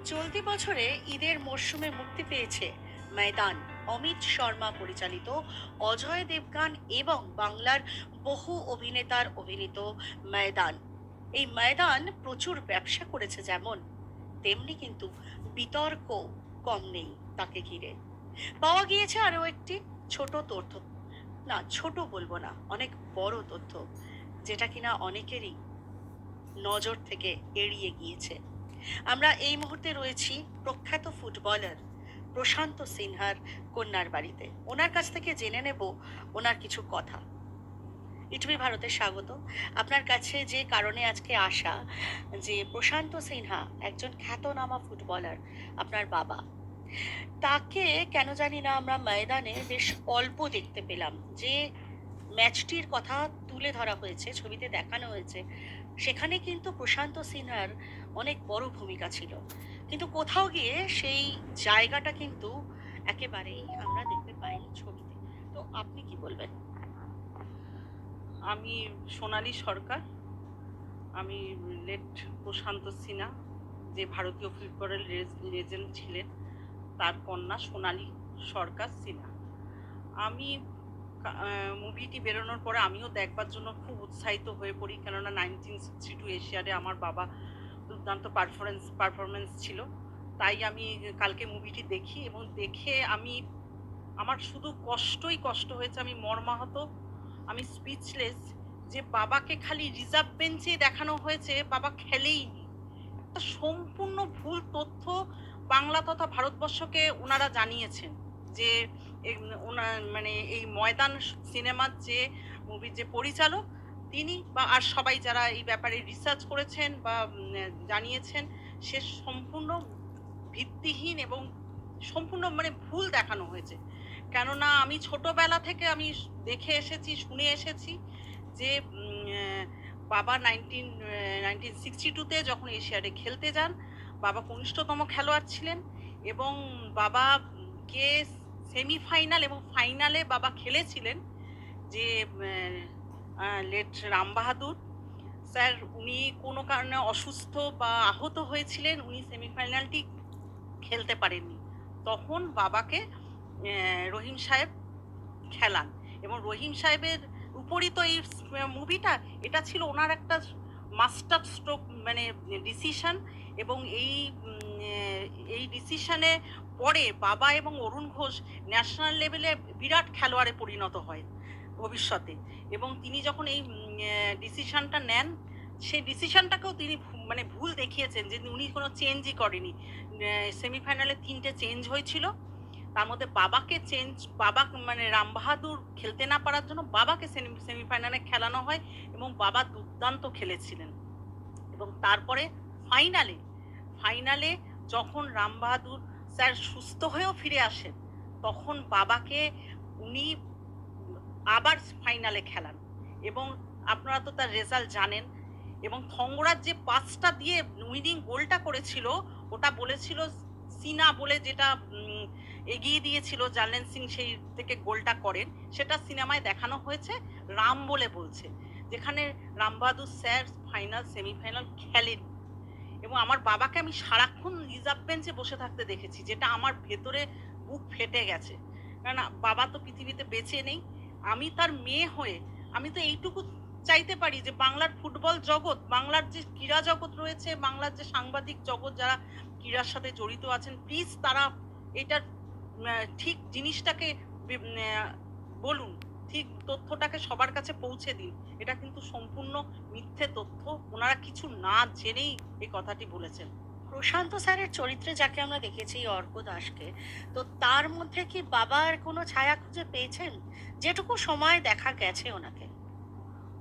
চলতি বছরে ঈদের মরশুমে মুক্তি পেয়েছে ময়দান, অমিত শর্মা পরিচালিত, অজয় দেবগান এবং বাংলার বহু অভিনেতার অভিনীত ময়দান। এই ময়দান প্রচুর ব্যবসা করেছে যেমন, তেমনি কিন্তু বিতর্ক কম নেই তাকে ঘিরে। পাওয়া গিয়েছে আরো একটি ছোট তথ্য, না ছোট বলবো না, অনেক বড় তথ্য, যেটা কিনা অনেকেরই নজর থেকে এড়িয়ে গিয়েছে। আমরা এই মুহূর্তে রয়েছি প্রখ্যাত ফুটবলার প্রশান্ত সিনহার কন্যার বাড়িতে। ওনার কাছ থেকে জেনে নেব ওনার কিছু কথা। ইটবি ভারতে স্বাগত। আপনার কাছে যে কারণে আজকে আসা, যে প্রশান্ত সিনহা একজন খ্যাতনামা ফুটবলার, আপনার বাবা, তাকে কেন জানি না আমরা ময়দানে বেশ অল্প দেখতে পেলাম। যে ম্যাচটির কথা তুলে ধরা হয়েছে, ছবিতে দেখানো হয়েছে, সেখানে কিন্তু প্রশান্ত সিনহার অনেক বড় ভূমিকা ছিল, কিন্তু কোথাও গিয়ে সেই জায়গাটা কিন্তু একেবারেই আমরা দেখতে পাইনি ছবিতে। তো আপনি কি বলবেন? আমি সোনালী সরকার। আমি লেট প্রশান্ত সিনহা, যে ভারতীয় ফুটবলের লেজেন্ড ছিলেন, তার কন্যা সোনালী সরকার সিনহা। আমি মুভিটি বেরোনোর পরে আমিও দেখবার জন্য খুব উৎসাহিত হয়ে পড়ি, কেননা 1962 এশিয়াডে আমার বাবা দুর্দান্ত পারফরমেন্স ছিল। তাই আমি কালকে মুভিটি দেখি এবং দেখে আমার শুধু কষ্ট হয়েছে, আমি মর্মাহত, আমি স্পিচলেস। যে বাবাকে খালি রিজার্ভ বেঞ্চে দেখানো হয়েছে, বাবা খেলেইনি। একটা সম্পূর্ণ ভুল তথ্য বাংলা তথা ভারতবর্ষকে ওনারা জানিয়েছেন। যে মানে এই ময়দান সিনেমার যে মুভির যে পরিচালক, তিনি বা আর সবাই যারা এই ব্যাপারে রিসার্চ করেছেন বা জানিয়েছেন, সে সম্পূর্ণ ভিত্তিহীন এবং সম্পূর্ণ মানে ভুল দেখানো হয়েছে। কেননা আমি ছোটবেলা থেকে আমি দেখে এসেছি, শুনে এসেছি যে বাবা 1962-তে যখন এশিয়াডে খেলতে যান, বাবা কনিষ্ঠতম খেলোয়াড় ছিলেন এবং বাবাকে সেমিফাইনাল এবং ফাইনালে বাবা খেলেছিলেন। যে লেট রাম বাহাদুর স্যার, উনি কোনো কারণে অসুস্থ বা আহত হয়েছিলেন, উনি সেমিফাইনালটি খেলতে পারেননি। তখন বাবাকে রহিম সাহেব খেলান এবং রহিম সাহেবের উপরই তো এই মুভিটা, এটা ছিল ওনার একটা মাস্টার স্ট্রোক মানে ডিসিশন। এবং এই ডিসিশনে পরে বাবা এবং অরুণ ঘোষ ন্যাশনাল লেভেলে বিরাট খেলোয়াড়ে পরিণত হয় ভবিষ্যতে। এবং তিনি যখন এই ডিসিশনটা নেন, সেই ডিসিশনটাকেও তিনি মানে ভুল দেখিয়েছেন, যে উনি কোনো চেঞ্জই করেনি। সেমিফাইনালে 3টে চেঞ্জ হয়েছিল, তার মধ্যে বাবা মানে রাম বাহাদুর খেলতে না পারার জন্য বাবাকে সেমিফাইনালে খেলানো হয় এবং বাবা দুর্দান্ত খেলেছিলেন। এবং তারপরে ফাইনালে ফাইনালে যখন রাম বাহাদুর স্যার সুস্থ হয়েও ফিরে আসেন, তখন বাবাকে উনি আবার ফাইনালে খেলান। এবং আপনারা তো তার রেজাল্ট জানেন। এবং থঙ্গরাজ যে পাসটা দিয়ে উইনিং গোলটা করেছিল, ওটা বলেছিল সিনা বলে, যেটা এগিয়ে দিয়েছিল জার্লেন সিং, সেই থেকে গোলটা করেন, সেটা সিনেমায় দেখানো হয়েছে রাম বলে বলছে, যেখানে রাম বাহাদুর স্যার ফাইনাল সেমিফাইনাল খেলেন। এবং আমার বাবাকে আমি সারাক্ষণ রিজার্ভ বেঞ্চে বসে থাকতে দেখেছি, যেটা আমার ভেতরে বুক ফেটে গেছে। কারণ বাবা তো পৃথিবীতে বেঁচে নেই। আমি তার মেয়ে হয়ে আমি তো এইটুকু চাইতে পারি যে বাংলার ফুটবল জগৎ, বাংলার যে ক্রীড়া জগৎ রয়েছে, বাংলার যে সাংবাদিক জগৎ যারা ক্রীড়ার সাথে জড়িত আছেন, প্লিজ তারা এটার ঠিক জিনিসটাকে বলুন, ঠিক তথ্যটাকে সবার কাছে পৌঁছে দিন। এটা কিন্তু সম্পূর্ণ মিথ্যে তথ্য, ওনারা কিছু না জেনেই এই কথাটি বলেছেন। প্রশান্ত স্যারের চরিত্রে যাকে আমরা দেখেছি, অর্ক দাসকে, তো তার মধ্যে কি বাবার কোনো ছায়া খুঁজে পেয়েছেন, যেটুকু সময় দেখা গেছে ওনাকে?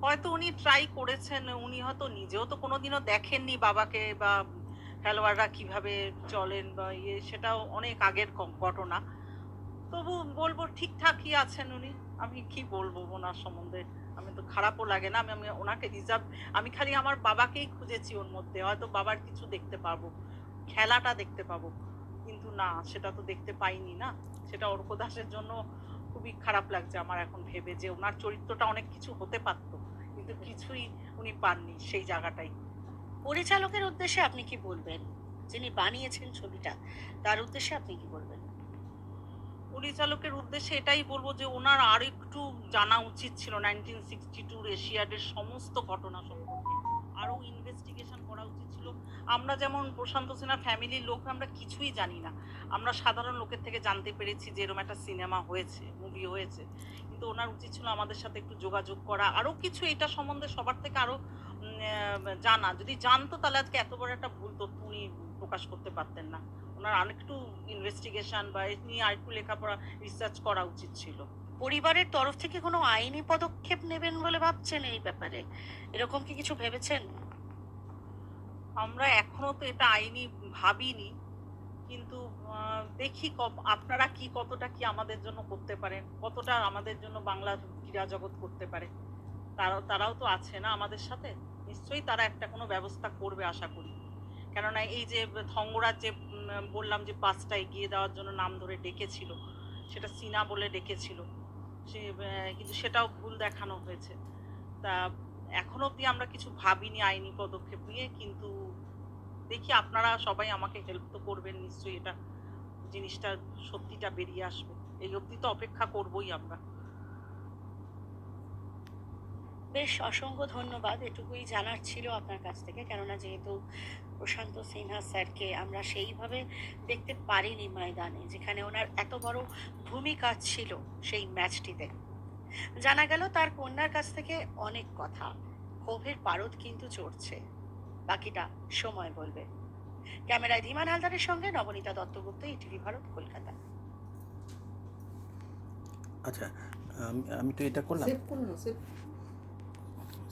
হয়তো উনি ট্রাই করেছেন, উনি হয়তো নিজেও তো কোনোদিনও দেখেননি বাবাকে বা খেলোয়াড়রা কিভাবে চলেন বা সেটাও অনেক আগের ঘটনা। তবু বলবো ঠিকঠাকই আছেন উনি। আমি কি বলবো ওনার সম্বন্ধে, আমি তো খারাপও লাগে না। আমি আমি ওনাকে রিজার্ভ, আমি খালি আমার বাবাকেই খুঁজেছি ওর মধ্যে, হয়তো বাবার কিছু দেখতে পাবো, খেলাটা দেখতে পাবো, কিন্তু না, সেটা তো দেখতে পাইনি না। সেটা অর্ক দাসের জন্য খুবই খারাপ লাগছে আমার এখন ভেবে, যে ওনার চরিত্রটা অনেক কিছু হতে পারতো, কিন্তু কিছুই উনি পাননি সেই জায়গাটাই। পরিচালকের উদ্দেশ্যে আপনি কি বলবেন? যিনি বানিয়েছেন ছবিটা, তার উদ্দেশ্যে আপনি কি বলবেন? পরিচালকের উদ্দেশ্যে এটাই বলবো যে ওনার আর একটু জানা উচিত ছিল 1962 এশিয়াডের সমস্ত ঘটনা সম্পর্কে, আরো ইনভেস্টিগেশন করা উচিত ছিল। আমরা যেমন প্রশান্ত সিনহার ফ্যামিলির লোক আমরা কিছুই জানি না, আমরা সাধারণ লোকের থেকে জানতে পেরেছি যে এরকম একটা সিনেমা হয়েছে, মুভি হয়েছে, কিন্তু ওনার উচিত ছিল আমাদের সাথে একটু যোগাযোগ করা, আরো কিছু এটা সম্বন্ধে সবার থেকে আরো জানা। যদি জানতো তাহলে আজকে এত বড় একটা ভুল তথ্য উনি প্রকাশ করতে পারতেন না। ওনার আরেকটু ইনভেস্টিগেশন বা এ নিয়ে আরেকটু লেখাপড়া রিসার্চ করা উচিত ছিল। পরিবারের তরফ থেকে কোনো আইনি পদক্ষেপ নেবেন বলে ভাবছেন এই ব্যাপারে? এরকম কি কিছু ভেবেছেন? আমরা এখনো তো এটা আইনি ভাবিনি, কিন্তু দেখি আপনারা কি কতটা কি আমাদের জন্য করতে পারেন, কতটা আমাদের জন্য বাংলার ক্রীড়া জগৎ করতে পারে। তারাও তো আছে না আমাদের সাথে, নিশ্চয়ই তারা একটা কোনো ব্যবস্থা করবে আশা করি। কেননা এই যে থঙ্গরাজ যে বললাম যে বাসটা এগিয়ে দেওয়ার জন্য নাম ধরে ডেকেছিল, সেটা সিনা বলে ডেকেছিল, সে কিন্তু সেটাও ভুল দেখানো হয়েছে। তা এখনো অবধি আমরা কিছু ভাবিনি আইনি পদক্ষেপ নিয়ে, কিন্তু দেখি আপনারা সবাই আমাকে হেল্প তো করবেন নিশ্চয়ই, এটা জিনিসটা সত্যিটা বেরিয়ে আসবে। এই অবধি তো অপেক্ষা করবোই আমরা। বেশ, অসংখ্য ধন্যবাদ। এটুকুই জানার ছিল আপনার কাছ থেকে, কেননা যেহেতু প্রশান্ত সিনহা স্যারকে আমরা সেইভাবে দেখতে পারিনি ময়দানে, যেখানে ওনার এত বড় ভূমিকা ছিল সেই ম্যাচটিতে। জানা গেল তার কন্যার কাছ থেকে অনেক কথা। ক্ষোভের পারদ কিন্তু চড়ছে, বাকিটা সময় বলবে। ক্যামেরায় ধীমান হালদারের সঙ্গে নবনীতা দত্তগুপ্ত, ইটিভি ভারত, কলকাতা। আচ্ছা, আমি তো এটা করলাম, সেভ করুন, সেভ।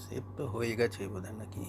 সেভ তো হয়ে গেছে বোধহয় নাকি?